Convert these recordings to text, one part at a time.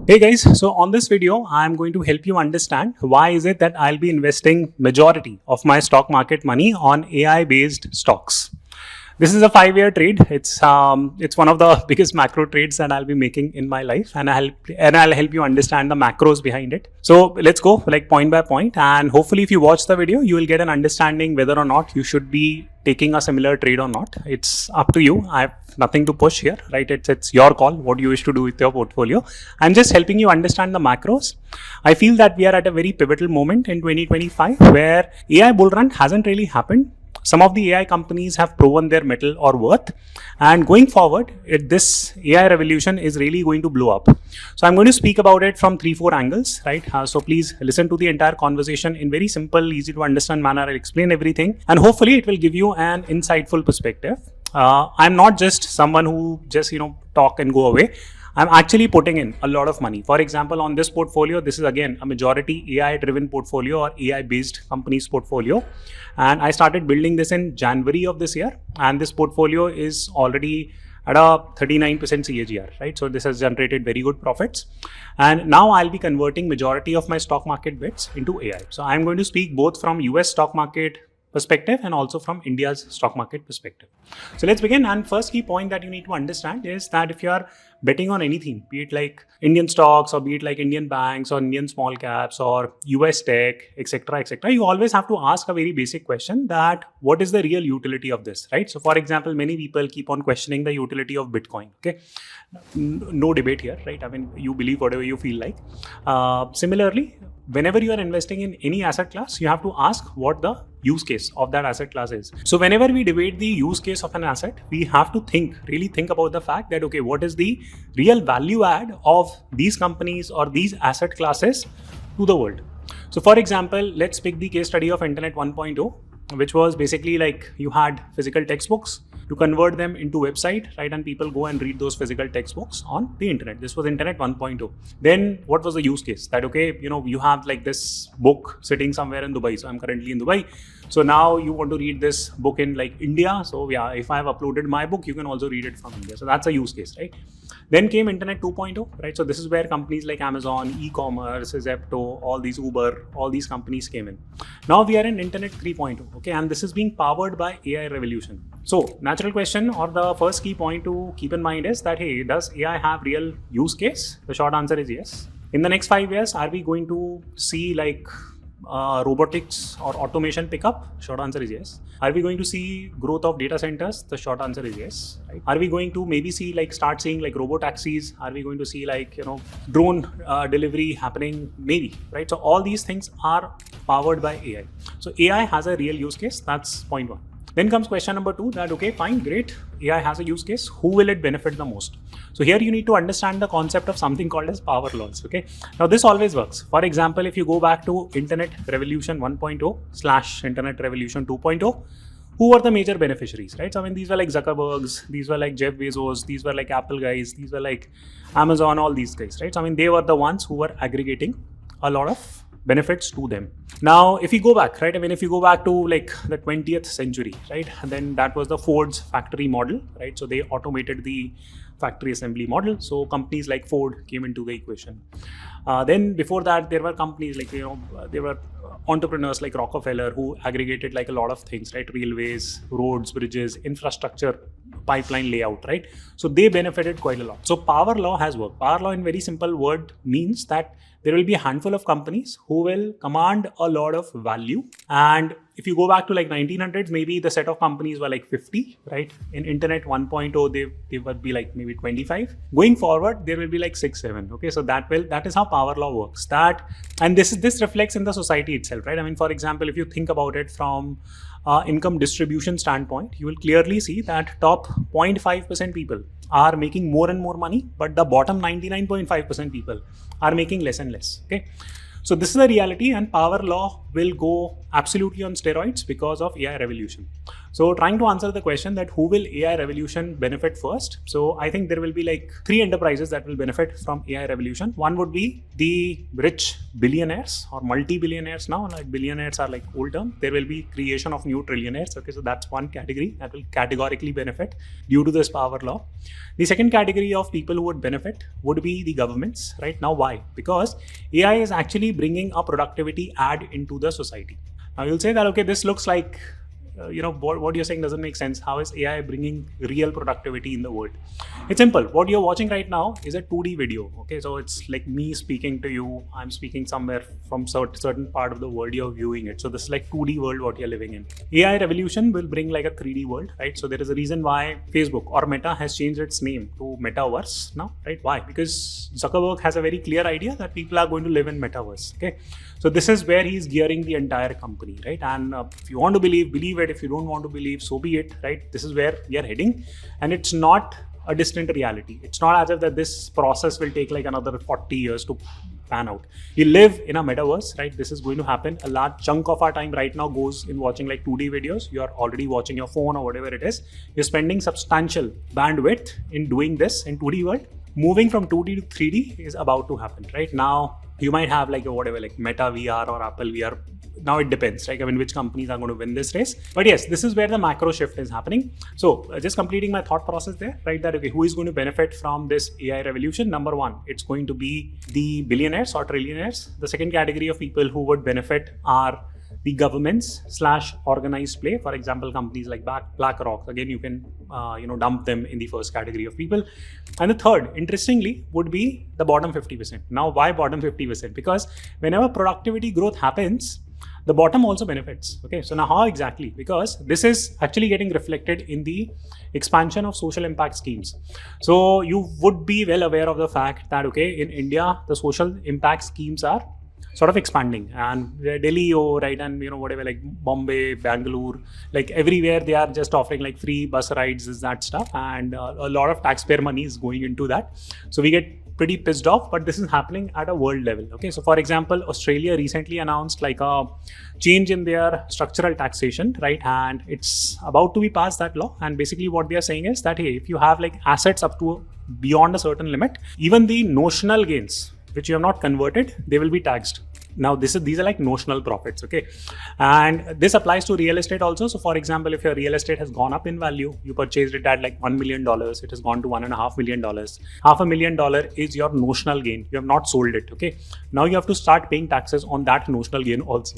Hey guys, so on this video, I'm going to help you understand why is it that I'll be investing majority of my stock market money on AI based stocks. This is a 5-year trade. It's one of the biggest macro trades that I'll be making in my life, and I'll help you understand the macros behind it. So let's go like point by point, and hopefully if you watch the video, you will get an understanding whether or not you should be taking a similar trade or not. It's up to you. I have nothing to push here, right? It's your call what you wish to do with your portfolio. I'm just helping you understand the macros. I feel that we are at a very pivotal moment in 2025 where AI bull run hasn't really happened. Some of the AI companies have proven their mettle or worth, and going forward, this AI revolution is really going to blow up. So I'm going to speak about it from 3-4 angles, right? So please listen to the entire conversation in very simple, easy to understand manner. I'll explain everything, and hopefully it will give you an insightful perspective. I'm not just someone who just talk and go away. I'm actually putting in a lot of money. For example, on this portfolio, this is again a majority AI driven portfolio or AI based companies portfolio. And I started building this in January of this year. And this portfolio is already at a 39% CAGR, right? So this has generated very good profits. And now I'll be converting majority of my stock market bets into AI. So I'm going to speak both from US stock market perspective and also from India's stock market perspective. So let's begin. And first key point that you need to understand is that if you are betting on anything, be it like Indian stocks or be it like Indian banks or Indian small caps or US tech, etc., you always have to ask a very basic question that what is the real utility of this, right? So for example, many people keep on questioning the utility of Bitcoin. Okay, no debate here, right? I mean, you believe whatever you feel like. Similarly, whenever you are investing in any asset class, you have to ask what the use case of that asset class is. So whenever we debate the use case of an asset, we have to really think about the fact that, okay, what is the real value add of these companies or these asset classes to the world? So for example, let's pick the case study of Internet 1.0, which was basically like you had physical textbooks, to convert them into website, right? And people go and read those physical textbooks on the internet. This was Internet 1.0. Then what was the use case? That, okay, you have like this book sitting somewhere in Dubai. So I'm currently in Dubai. So now you want to read this book in like India. So yeah, if I have uploaded my book, you can also read it from India. So that's a use case, right? Then came Internet 2.0, right? So this is where companies like Amazon, e-commerce, Zepto, all these Uber, all these companies came in. Now we are in Internet 3.0, okay? And this is being powered by AI revolution. So natural question or the first key point to keep in mind is that, hey, does AI have real use case? The short answer is yes. In the next 5 years, are we going to see like robotics or automation pickup? Short answer is yes. Are we going to see growth of data centers? The short answer is yes. Right? Are we going to maybe start seeing like robo taxis? Are we going to see like drone delivery happening? Maybe, right? So all these things are powered by AI. So AI has a real use case. That's point one. Then comes question number 2, that okay, fine, great, AI has a use case. Who will it benefit the most? So here you need to understand the concept of something called as power laws. Okay, now this always works. For example, if you go back to Internet Revolution 1.0 / Internet Revolution 2.0, who were the major beneficiaries, right? So I mean, these were like Zuckerbergs, these were like Jeff Bezos, these were like Apple guys, these were like Amazon, all these guys, right? So I mean, they were the ones who were aggregating a lot of benefits to them. Now, if you go back, right? I mean, if you go back to like the 20th century, right? And then that was the Ford's factory model, right? So they automated the factory assembly model. So companies like Ford came into the equation. Then before that, there were companies like, there were entrepreneurs like Rockefeller who aggregated like a lot of things, right? Railways, roads, bridges, infrastructure, pipeline layout, right? So they benefited quite a lot. So power law has worked. Power law in very simple word means that there will be a handful of companies who will command a lot of value. And if you go back to like 1900s, maybe the set of companies were like 50, right? In Internet 1.0, they would be like maybe 25. Going forward, there will be like 6, 7. Okay, so that is how power law works. And this reflects in the society itself, right? I mean, for example, if you think about it from income distribution standpoint, you will clearly see that top 0.5% people are making more and more money, but the bottom 99.5% people are making less and less. Okay, so this is the reality, and power law will go absolutely on steroids because of AI revolution. So trying to answer the question that who will AI revolution benefit first? So I think there will be like 3 enterprises that will benefit from AI revolution. One would be the rich billionaires or multi-billionaires now, like billionaires are like old term. There will be creation of new trillionaires. Okay, so that's one category that will categorically benefit due to this power law. The second category of people who would benefit would be the governments, right? Now, why? Because AI is actually bringing a productivity add into the society. Now you'll say that, okay, this looks like, what you're saying doesn't make sense. How is AI bringing real productivity in the world? It's simple. What you're watching right now is a 2D video. Okay, so it's like me speaking to you. I'm speaking somewhere from certain part of the world. You're viewing it. So this is like 2D world what you're living in. AI revolution will bring like a 3D world, right? So there is a reason why Facebook or Meta has changed its name to Metaverse now, right? Why? Because Zuckerberg has a very clear idea that people are going to live in Metaverse. Okay, so this is where he's gearing the entire company, right? And if you want to believe it. If you don't want to believe, so be it, right? This is where we are heading, and it's not a distant reality. It's not as if that this process will take like another 40 years to pan out. You live in a metaverse, right? This is going to happen. A large chunk of our time right now goes in watching like 2D videos. You are already watching your phone or whatever it is. You're spending substantial bandwidth in doing this in 2D world. Moving from 2D to 3D is about to happen, right? Now you might have like like Meta VR or Apple VR. Now it depends, right? I mean, which companies are going to win this race. But yes, this is where the macro shift is happening. So just completing my thought process there, right? That, okay, who is going to benefit from this AI revolution? Number one, it's going to be the billionaires or trillionaires. The second category of people who would benefit are the governments / organized play. For example, companies like BlackRock. Again, you can dump them in the first category of people. And the third, interestingly, would be the bottom 50%. Now, why bottom 50%? Because whenever productivity growth happens, the bottom also benefits. Okay, so now how exactly? Because this is actually getting reflected in the expansion of social impact schemes. So you would be well aware of the fact that, okay, in India, the social impact schemes are sort of expanding, and Delhi, right, and whatever, like Bombay, Bangalore, like everywhere they are just offering like free bus rides, that stuff, and a lot of taxpayer money is going into that. So we get pretty pissed off, but this is happening at a world level. Okay, so for example, Australia recently announced like a change in their structural taxation, right, and it's about to be passed, that law. And basically what they are saying is that, hey, if you have like assets up to beyond a certain limit, even the notional gains which you have not converted, they will be taxed. Now these are like notional profits, okay, and this applies to real estate also. So for example, if your real estate has gone up in value, you purchased it at like $1 million, it has gone to $1.5 million. $500,000 is your notional gain. You have not sold it, okay. Now you have to start paying taxes on that notional gain also.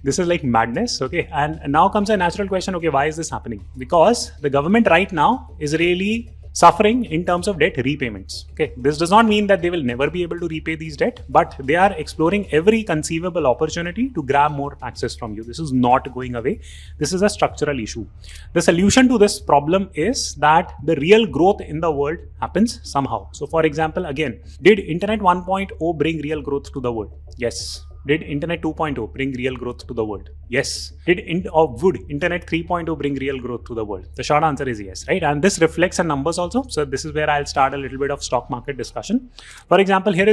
This is like madness, okay. And now comes a natural question, okay, why is this happening? Because the government right now is really suffering in terms of debt repayments. Okay, this does not mean that they will never be able to repay these debt, but they are exploring every conceivable opportunity to grab more taxes from you. This is not going away. This is a structural issue. The solution to this problem is that the real growth in the world happens somehow. So for example, again, did Internet 1.0 bring real growth to the world? Yes. Did Internet 2.0 bring real growth to the world? Yes. Would Internet 3.0 bring real growth to the world? The short answer is yes, right? And this reflects in numbers also. So this is where I'll start a little bit of stock market discussion. For example, here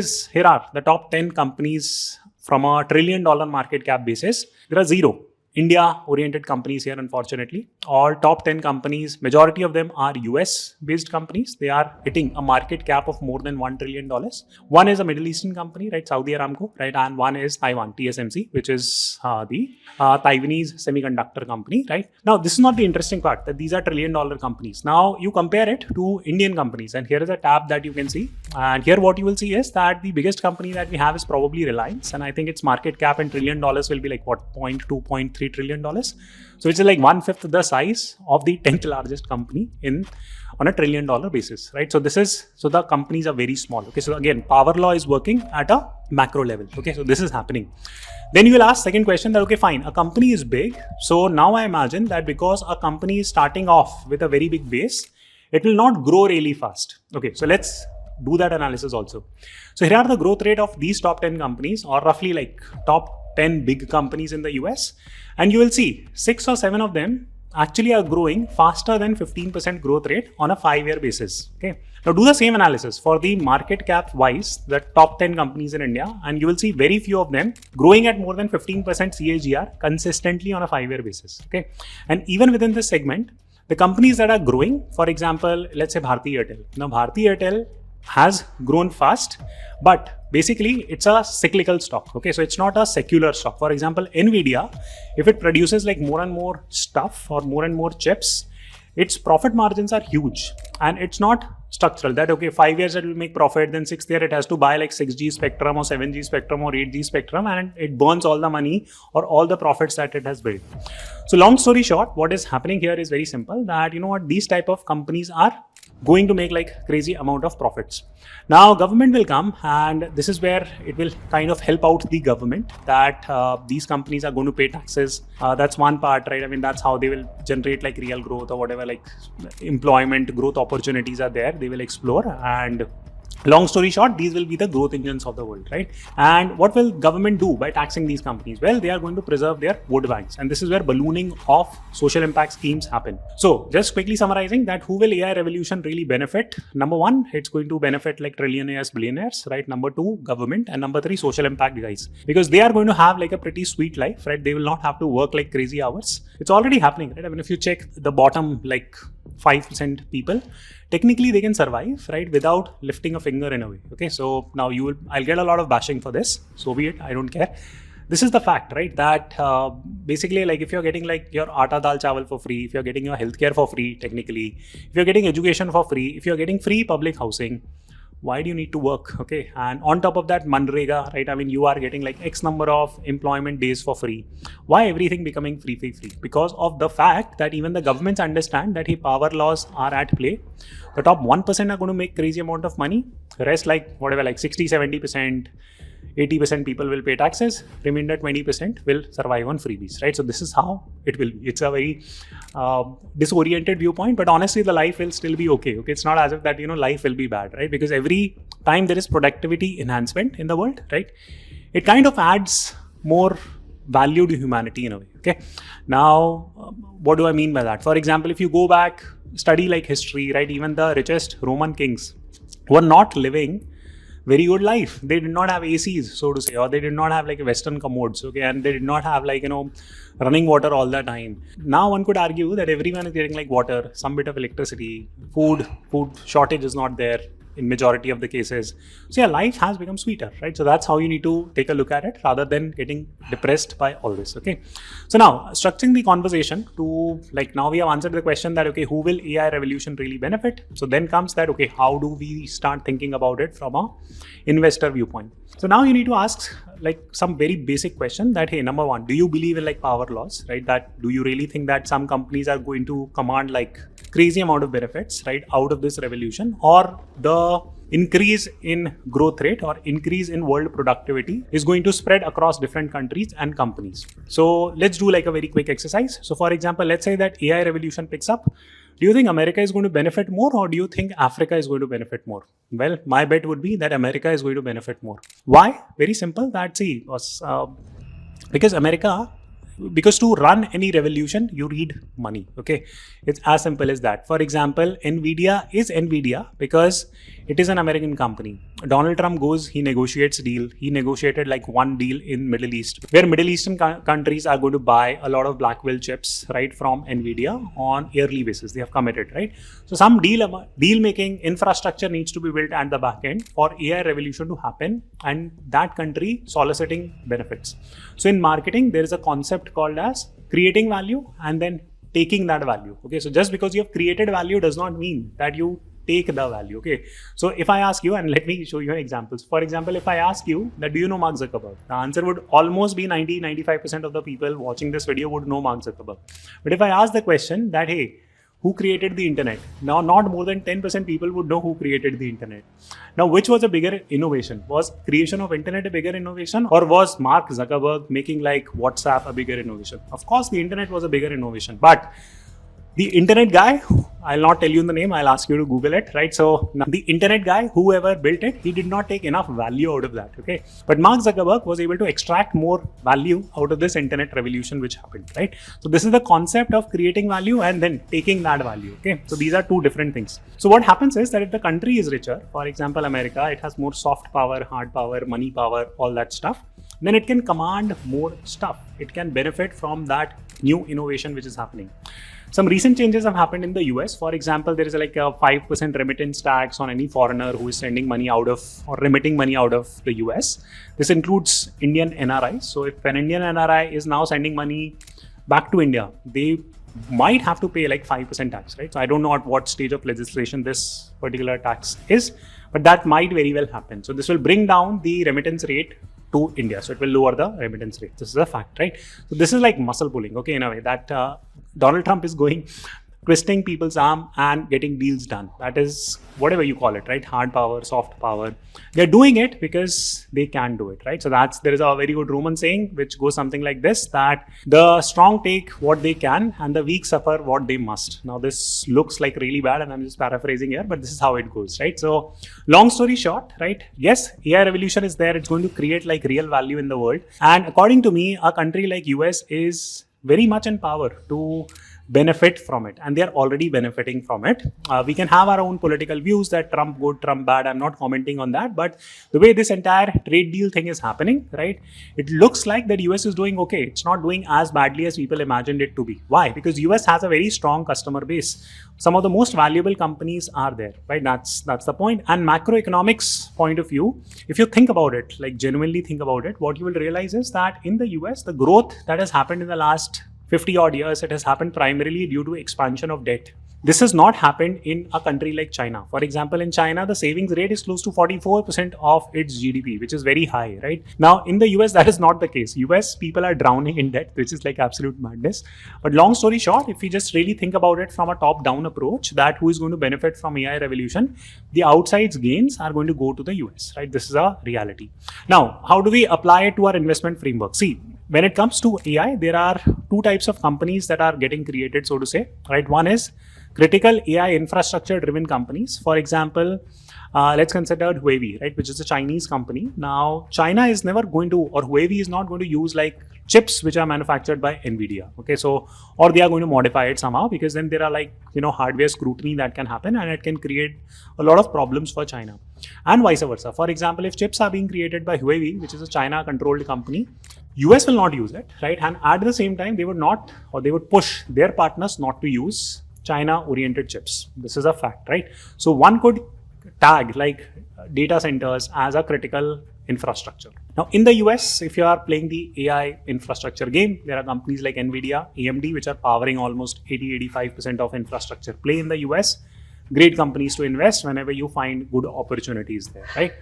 are the top 10 companies from a $1 trillion market cap basis. There are 0 India-oriented companies here, unfortunately. All top 10 companies, majority of them are US-based companies. They are hitting a market cap of more than $1 trillion. One is a Middle Eastern company, right, Saudi Aramco, right, and one is Taiwan, TSMC, which is the Taiwanese semiconductor company, right. Now, this is not the interesting part, that these are $1 trillion companies. Now, you compare it to Indian companies, and here is a tab that you can see. And here what you will see is that the biggest company that we have is probably Reliance, and I think its market cap in $1 trillion will be like what, 0.2, 0.3 trillion dollars. So it's like 1/5 the size of the 10th largest company on a $1 trillion basis, right? So the companies are very small. Okay, so again, power law is working at a macro level. Okay, so this is happening. Then you will ask second question that, okay, fine, a company is big. So now I imagine that because a company is starting off with a very big base, it will not grow really fast. Okay, so let's do that analysis also. So here are the growth rate of these top 10 companies, or roughly like top 10 big companies in the US. And you will see 6 or 7 of them actually are growing faster than 15% growth rate on a 5-year basis. Okay. Now do the same analysis for the market cap wise, the top 10 companies in India, and you will see very few of them growing at more than 15% CAGR consistently on a 5-year basis. Okay. And even within this segment, the companies that are growing, for example, let's say Bharti Airtel. Now Bharti Airtel has grown fast, but basically it's a cyclical stock. Okay, so it's not a secular stock. For example, Nvidia, if it produces like more and more stuff or more and more chips, its profit margins are huge, and it's not structural that okay, 5 years it will make profit, then 6th year it has to buy like 6G spectrum or 7G spectrum or 8G spectrum, and it burns all the money or all the profits that it has built. So long story short, what is happening here is very simple, that you know what, these type of companies are going to make like crazy amount of profits. Now government will come, and this is where it will kind of help out the government, that these companies are going to pay taxes. That's one part, right? I mean, that's how they will generate like real growth or whatever, like employment growth opportunities are there, they will explore. And long story short, these will be the growth engines of the world, right? And what will government do by taxing these companies? Well, they are going to preserve their vote banks, and this is where ballooning of social impact schemes happen. So just quickly summarizing that, who will AI revolution really benefit? Number one, it's going to benefit like trillionaires, billionaires, right? Number two, government, and number three, social impact guys, because they are going to have like a pretty sweet life, right? They will not have to work like crazy hours. It's already happening, right? I mean, if you check the bottom like 5% people, technically they can survive, right, without lifting a finger in a way. Okay, so now I'll get a lot of bashing for this, so be it, I don't care. This is the fact, right, that basically like if you're getting like your atta dal chawal for free, if you're getting your healthcare for free, technically, if you're getting education for free, if you're getting free public housing, why do you need to work? Okay, and on top of that, Manrega, right? I mean, you are getting like X number of employment days for free. Why everything becoming free? Because of the fact that even the governments understand that power laws are at play. The top 1% are going to make crazy amount of money. The rest, like whatever, like 60, 70%, 80% people will pay taxes, remainder 20% will survive on freebies, right? So this is how it will be. It's a very disoriented viewpoint, but honestly, the life will still be okay. Okay, it's not as if that, you know, life will be bad, right? Because every time there is productivity enhancement in the world, right, it kind of adds more value to humanity in a way. Okay, now what do I mean by that? For example, if you go back, study like history, right, even the richest Roman kings were not living very good life. They did not have ACs, so to say, or they did not have like Western commodes, okay, and they did not have like, you know, running water all the time. Now one could argue that everyone is getting like water, some bit of electricity, food shortage is not there in majority of the cases. So yeah, life has become sweeter, right? So that's how you need to take a look at it rather than getting depressed by all this, okay? So now structuring the conversation to like, now we have answered the question that, okay, who will AI revolution really benefit? So then comes that, okay, how do we start thinking about it from a investor viewpoint? So now you need to ask like some very basic question that, hey, number one, do you believe in like power laws, right? That do you really think that some companies are going to command like crazy amount of benefits, right, out of this revolution, or the increase in growth rate or increase in world productivity is going to spread across different countries and companies? So let's do like a very quick exercise. So for example, let's say that AI revolution picks up. Do you think America is going to benefit more, or do you think Africa is going to benefit more? Well, my bet would be that America is going to benefit more. Why? Very simple. That because to run any revolution, you need money. Okay, it's as simple as that. For example, Nvidia is Nvidia because it is an American company. Donald Trump goes, he negotiates deal. He negotiated like one deal in Middle East, where Middle Eastern countries are going to buy a lot of Blackwell chips, right, from Nvidia on yearly basis. They have committed, right? So some deal making infrastructure needs to be built at the back end for AI revolution to happen, and that country soliciting benefits. So in marketing, there is a concept called as creating value and then taking that value. Okay, so just because you have created value does not mean that you take the value. Okay, so if I ask you, and let me show you examples. For example, if I ask you that do you know Mark Zuckerberg, the answer would almost be 90-95% of the people watching this video would know Mark Zuckerberg. But if I ask the question that, hey, who created the internet? Now, not more than 10% people would know who created the internet. Now, which was a bigger innovation? Was creation of internet a bigger innovation, or was Mark Zuckerberg making like WhatsApp a bigger innovation? Of course, the internet was a bigger innovation, but The internet guy, I'll not tell you the name, I'll ask you to Google it, right? So the internet guy, whoever built it, he did not take enough value out of that, okay? But Mark Zuckerberg was able to extract more value out of this internet revolution which happened, right? So this is the concept of creating value and then taking that value, okay? So these are two different things. So what happens is that if the country is richer, for example, America, it has more soft power, hard power, money power, all that stuff, then it can command more stuff. It can benefit from that new innovation which is happening. Some recent changes have happened in the US. For example, there is like a 5% remittance tax on any foreigner who is sending money out of or remitting money out of the US. This includes Indian NRIs. So if an Indian NRI is now sending money back to India, they might have to pay like 5% tax, right? So I don't know at what stage of legislation this particular tax is, but that might very well happen. So this will bring down the remittance rate to India. So it will lower the remittance rate. This is a fact, right? So this is like muscle pulling, okay, in a way that Donald Trump is going, twisting people's arm and getting deals done. That is whatever you call it, right? Hard power, soft power. They're doing it because they can do it, right? So there is a very good Roman saying which goes something like this, that the strong take what they can and the weak suffer what they must. Now this looks like really bad and I'm just paraphrasing here, but this is how it goes, right? So long story short, right? Yes, AI revolution is there. It's going to create like real value in the world. And according to me, a country like US is very much in power to benefit from it, and they are already benefiting from it. We can have our own political views that Trump good, Trump bad. I'm not commenting on that, but the way this entire trade deal thing is happening, right, it looks like that US is doing okay. It's not doing as badly as people imagined it to be. Why? Because US has a very strong customer base. Some of the most valuable companies are there, right? That's the point. And macroeconomics point of view, if you think about it, like genuinely think about it, what you will realize is that in the US, the growth that has happened in the last 50 odd years, it has happened primarily due to expansion of debt. This has not happened in a country like China. For example, in China, the savings rate is close to 44% of its GDP, which is very high, right? Now, in the US, that is not the case. US people are drowning in debt, which is like absolute madness. But long story short, if we just really think about it from a top-down approach, that who is going to benefit from AI revolution, the outsides gains are going to go to the US, right? This is a reality. Now, how do we apply it to our investment framework? See, when it comes to AI, there are two types of companies that are getting created, so to say, right? One is critical AI infrastructure driven companies. For example, let's consider Huawei, right, which is a Chinese company. Now, China is never going to, or Huawei is not going to use like chips which are manufactured by NVIDIA. Okay, so, or they are going to modify it somehow, because then there are like, hardware scrutiny that can happen and it can create a lot of problems for China, and vice versa. For example, if chips are being created by Huawei, which is a China controlled company, US will not use it, right? And at the same time, they would not, or they would push their partners not to use China-oriented chips. This is a fact, right? So one could tag like data centers as a critical infrastructure. Now, in the US, if you are playing the AI infrastructure game, there are companies like NVIDIA, AMD, which are powering almost 80-85% of infrastructure play in the US. Great companies to invest whenever you find good opportunities there, right?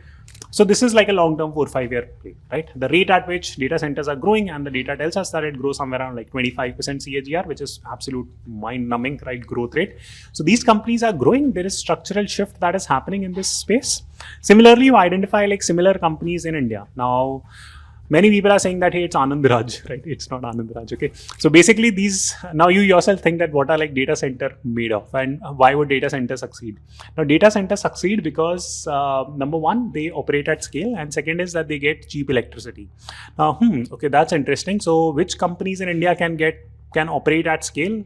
So this is like a long-term 4-5 year play, right? The rate at which data centers are growing, and the data tells us that it grows somewhere around like 25% CAGR, which is absolute mind-numbing, right, growth rate. So these companies are growing. There is structural shift that is happening in this space. Similarly, you identify like similar companies in India. Now, many people are saying that, hey, it's Anand Raj, right? It's not Anand Raj, okay? So basically these, now you yourself think that what are like data center made of, and why would data center succeed? Now, data centers succeed because number one, they operate at scale, and second is that they get cheap electricity. Now, okay, that's interesting. So which companies in India can operate at scale,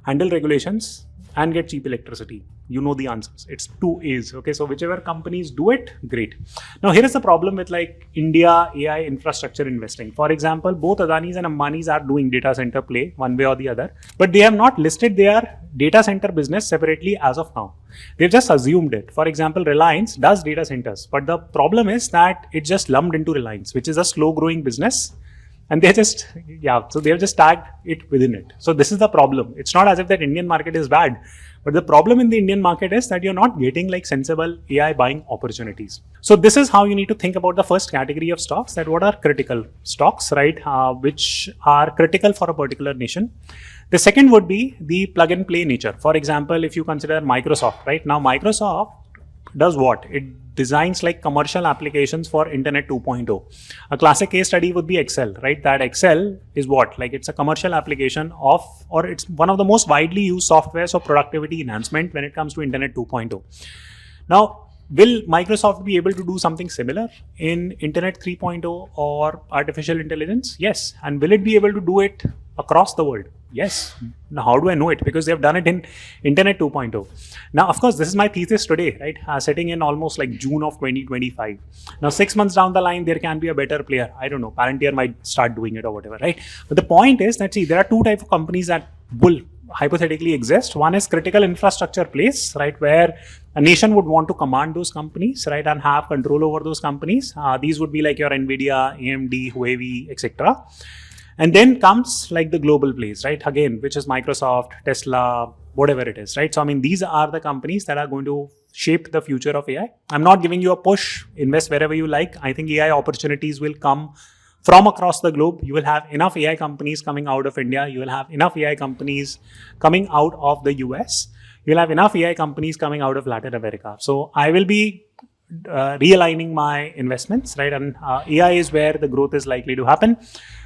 handle regulations, and get cheap electricity? You know the answers. It's 2 A's. Okay, so whichever companies do it, great. Now, here is the problem with like India AI infrastructure investing. For example, both Adanis and Ambanis are doing data center play one way or the other, but they have not listed their data center business separately as of now. They've just assumed it. For example, Reliance does data centers, but the problem is that it's just lumped into Reliance, which is a slow growing business. And they just, so they've just tagged it within it. So this is the problem. It's not as if that Indian market is bad, but the problem in the Indian market is that you're not getting like sensible AI buying opportunities. So this is how you need to think about the first category of stocks, that what are critical stocks, right, which are critical for a particular nation. The second would be the plug and play nature. For example, if you consider Microsoft, right, now Microsoft does what? It designs like commercial applications for Internet 2.0. A classic case study would be Excel, right? That Excel is what? Like it's a commercial application of, or it's one of the most widely used softwares for productivity enhancement when it comes to Internet 2.0. Now, will Microsoft be able to do something similar in Internet 3.0 or artificial intelligence? Yes. And will it be able to do it across the world? Yes. Now, how do I know it? Because they have done it in Internet 2.0. Now, of course, this is my thesis today, right? Sitting in almost like June of 2025. Now, 6 months down the line, there can be a better player. I don't know. Palantir might start doing it or whatever, right? But the point is that, see, there are two types of companies that will hypothetically exist. One is critical infrastructure place, right, where a nation would want to command those companies, right, and have control over those companies. These would be like your Nvidia, AMD, Huawei, etc. And then comes like the global place, right, again, which is Microsoft, Tesla, whatever it is, right? So, I mean, these are the companies that are going to shape the future of AI. I'm not giving you a push, invest wherever you like. I think AI opportunities will come from across the globe. You will have enough AI companies coming out of India. You will have enough AI companies coming out of the US. You will have enough AI companies coming out of Latin America. So I will be realigning my investments, right? And AI is where the growth is likely to happen.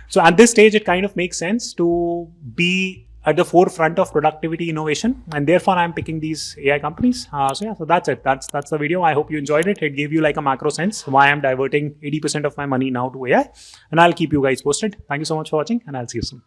So at this stage, it kind of makes sense to be at the forefront of productivity innovation, and therefore I'm picking these AI companies. So that's it. That's the video. I hope you enjoyed it. It gave you like a macro sense why I'm diverting 80% of my money now to AI, and I'll keep you guys posted. Thank you so much for watching, and I'll see you soon.